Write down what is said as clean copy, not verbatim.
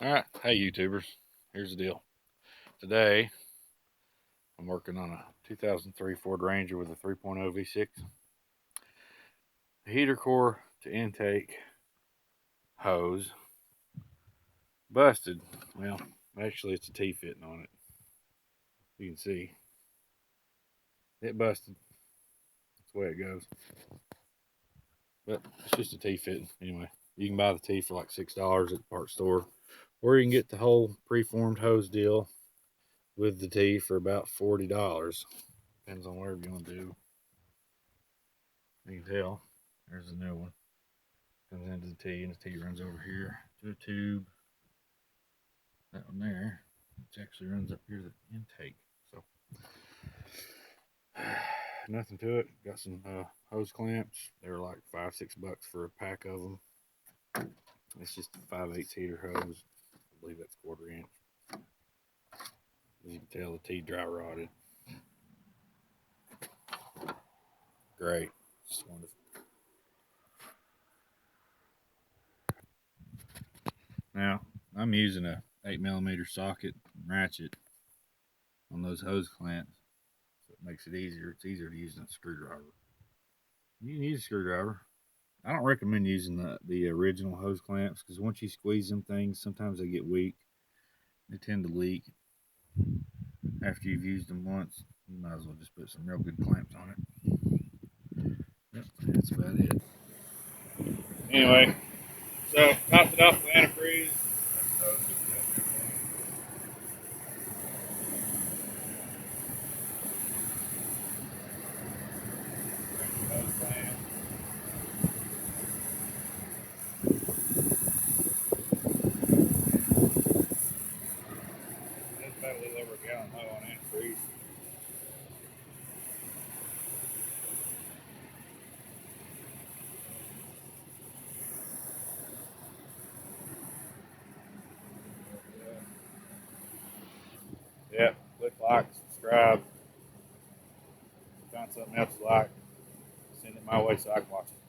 Alright, hey YouTubers, here's the deal. Today, I'm working on a 2003 Ford Ranger with a 3.0 V6. The heater core to intake hose busted. Well, actually it's a T-fitting on it. You can see. It busted. That's the way it goes. But it's just a T-fitting. Anyway, you can buy the T for like $6 at the parts store. Or you can get the whole preformed hose deal with the T for about $40. Depends on whatever you want to do. You can tell. There's the new one. Comes into the T, and the T runs over here to a tube. That one there, which actually runs up here to the intake. So, nothing to it. Got some hose clamps. They were like $5-6 for a pack of them. It's just a 5/8 heater hose. I believe that's 1/4 inch. As you can tell, the T dry rotted. Great. Just wonderful. Now, I'm using a 8mm socket and ratchet on those hose clamps, so it makes it easier. It's easier to use than a screwdriver. You can use a screwdriver. I don't recommend using the original hose clamps because once you squeeze them things, sometimes they get weak. They tend to leak. After you've used them once, you might as well just put some real good clamps on it. Yep, that's about it. Anyway, so topped it off with antifreeze. That's about a little over a gallon low on antifreeze. Yeah, click like, subscribe. Find something else you like, send it my way so I can watch it.